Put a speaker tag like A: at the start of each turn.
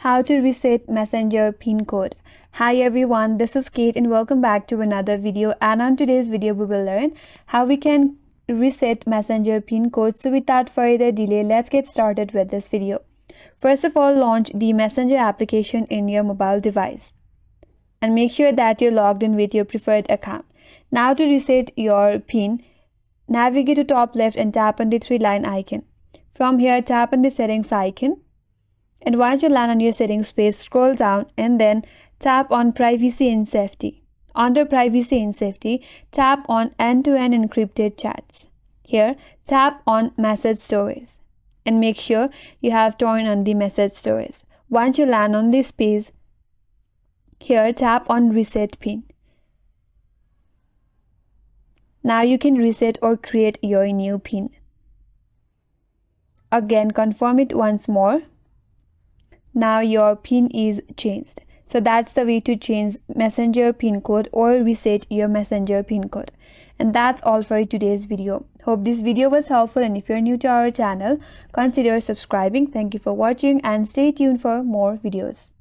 A: How to reset Messenger PIN code. Hi everyone, this is Kate and welcome back to another video. And on today's video, we will learn how we can reset Messenger PIN code. So without further delay, let's get started with this video. First of all, launch the Messenger application in your mobile device and make sure that you're logged in with your preferred account. Now to reset your PIN, navigate to top left and tap on the three-line icon. From here, tap on the settings icon. And once you land on your settings page, scroll down and then tap on Privacy and Safety. Under Privacy and Safety, tap on End-to-End Encrypted Chats. Here, tap on Message Storage and make sure you have turned on the message storage. Once you land on this page, here tap on Reset PIN. Now you can reset or create your new PIN. Again, confirm it once more. Now your PIN is changed. So that's the way to change Messenger PIN code or reset your Messenger PIN code. And that's all for today's video. Hope this video was helpful, and if you're new to our channel, consider subscribing. Thank you for watching and stay tuned for more videos.